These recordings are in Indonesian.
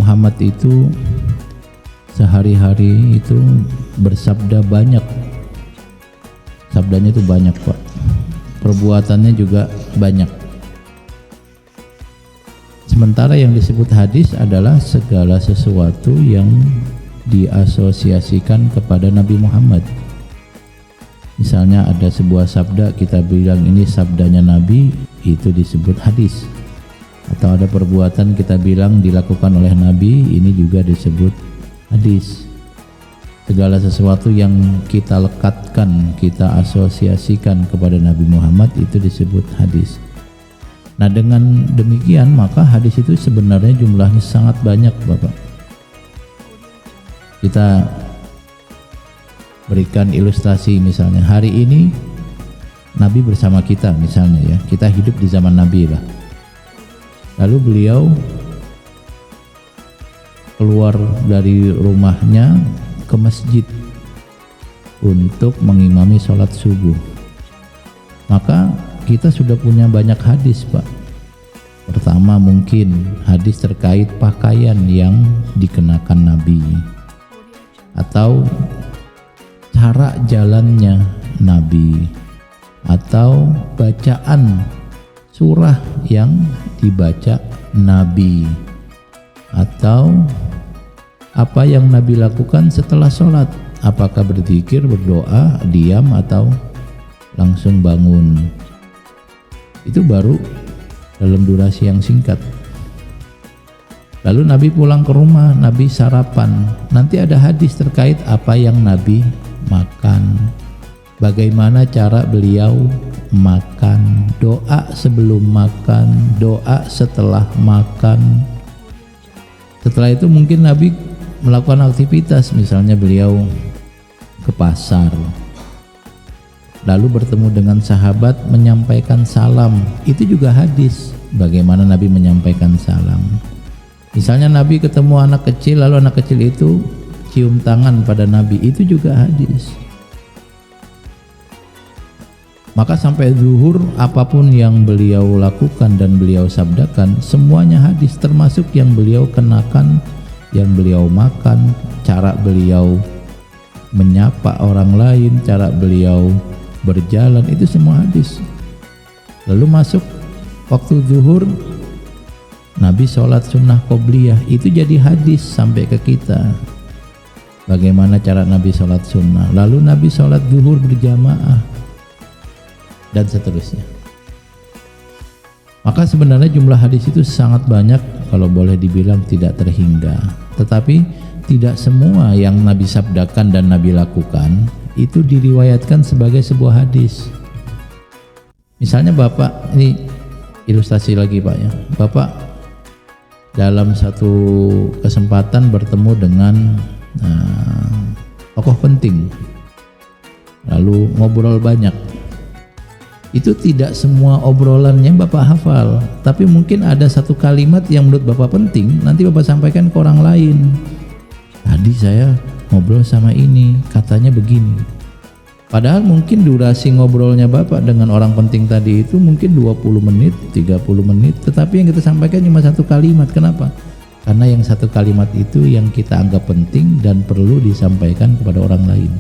Muhammad itu sehari-hari itu bersabda banyak. Sabdanya itu banyak, Pak. Perbuatannya juga banyak. Sementara yang disebut hadis adalah segala sesuatu yang diasosiasikan kepada Nabi Muhammad. Misalnya ada sebuah sabda, kita bilang ini sabdanya Nabi, itu disebut hadis. Atau ada perbuatan kita bilang dilakukan oleh Nabi, ini juga disebut hadis. Segala sesuatu yang kita lekatkan, kita asosiasikan kepada Nabi Muhammad itu disebut hadis. Nah, dengan demikian maka hadis itu sebenarnya jumlahnya sangat banyak, Bapak. Kita berikan ilustrasi, misalnya hari ini Nabi bersama kita, misalnya ya, kita hidup di zaman Nabi lah. Lalu beliau keluar dari rumahnya ke masjid untuk mengimami sholat subuh. Maka kita sudah punya banyak hadis, Pak. Pertama mungkin hadis terkait pakaian yang dikenakan Nabi, atau cara jalannya Nabi, atau bacaan surah yang dibaca Nabi, atau apa yang Nabi lakukan setelah sholat, apakah berzikir, berdoa, diam, atau langsung bangun. Itu baru dalam durasi yang singkat. Lalu Nabi pulang ke rumah, Nabi sarapan, nanti ada hadis terkait apa yang Nabi makan, bagaimana cara beliau makan, doa sebelum makan, doa setelah makan. Setelah itu mungkin Nabi melakukan aktivitas, misalnya beliau ke pasar, lalu bertemu dengan sahabat, menyampaikan salam. Itu juga hadis, bagaimana Nabi menyampaikan salam. Misalnya Nabi ketemu anak kecil, lalu anak kecil itu cium tangan pada Nabi, itu juga hadis. Maka sampai zuhur, apapun yang beliau lakukan dan beliau sabdakan, semuanya hadis, termasuk yang beliau kenakan, yang beliau makan, cara beliau menyapa orang lain, cara beliau berjalan, itu semua hadis. Lalu masuk waktu zuhur, Nabi sholat sunnah qobliyah, itu jadi hadis sampai ke kita, bagaimana cara Nabi sholat sunnah. Lalu Nabi sholat zuhur berjamaah, dan seterusnya. Maka sebenarnya jumlah hadis itu sangat banyak, kalau boleh dibilang tidak terhingga. Tetapi tidak semua yang Nabi sabdakan dan Nabi lakukan itu diriwayatkan sebagai sebuah hadis. Misalnya Bapak, ini ilustrasi lagi Pak ya, Bapak dalam satu kesempatan bertemu dengan tokoh penting, lalu ngobrol banyak. Itu tidak semua obrolannya Bapak hafal, tapi mungkin ada satu kalimat yang menurut Bapak penting, nanti Bapak sampaikan ke orang lain. Tadi saya ngobrol sama ini, katanya begini. Padahal mungkin durasi ngobrolnya Bapak dengan orang penting tadi itu mungkin 20 menit, 30 menit, tetapi yang kita sampaikan cuma satu kalimat. Kenapa? Karena yang satu kalimat itu yang kita anggap penting dan perlu disampaikan kepada orang lain.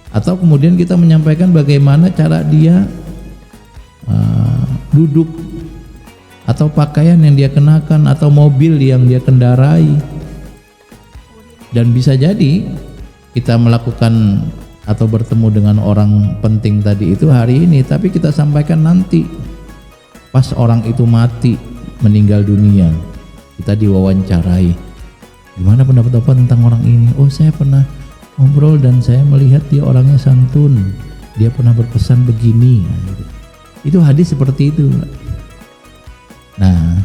Atau kemudian kita menyampaikan bagaimana cara dia duduk, atau pakaian yang dia kenakan, atau mobil yang dia kendarai. Dan bisa jadi kita melakukan atau bertemu dengan orang penting tadi itu hari ini, tapi kita sampaikan nanti pas orang itu mati, meninggal dunia, kita diwawancarai, gimana pendapat Bapak tentang orang ini? Oh, saya pernah ngobrol dan saya melihat dia orangnya santun, dia pernah berpesan begini. Nah, gitu. Itu hadis seperti itu. Nah,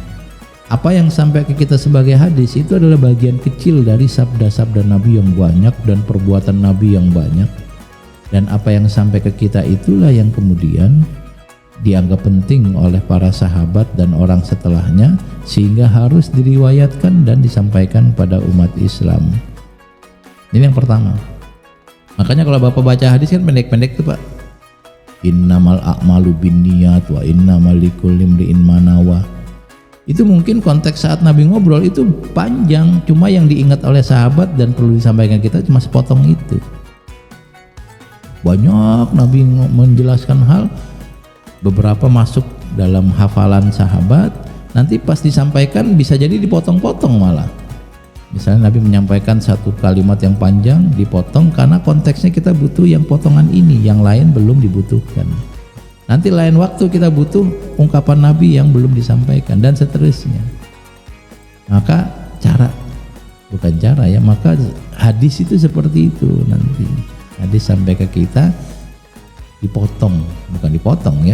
apa yang sampai ke kita sebagai hadis itu adalah bagian kecil dari sabda-sabda Nabi yang banyak dan perbuatan Nabi yang banyak. Dan apa yang sampai ke kita itulah yang kemudian dianggap penting oleh para sahabat dan orang setelahnya, sehingga harus diriwayatkan dan disampaikan pada umat Islam. Ini yang pertama. Makanya kalau Bapak baca hadis kan pendek-pendek tuh Pak. Innamal a'malu binniyat wa innamal likulli imri'in ma nawa. Itu mungkin konteks saat Nabi ngobrol itu panjang, cuma yang diingat oleh sahabat dan perlu disampaikan kita cuma sepotong itu. Banyak Nabi menjelaskan hal, beberapa masuk dalam hafalan sahabat, nanti pas disampaikan bisa jadi dipotong-potong malah. Misalnya Nabi menyampaikan satu kalimat yang panjang, dipotong karena konteksnya kita butuh yang potongan ini, yang lain belum dibutuhkan. Nanti lain waktu kita butuh ungkapan Nabi yang belum disampaikan dan seterusnya. Maka maka hadis itu seperti itu nanti. Hadis sampai ke kita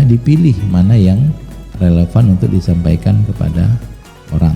dipilih mana yang relevan untuk disampaikan kepada orang.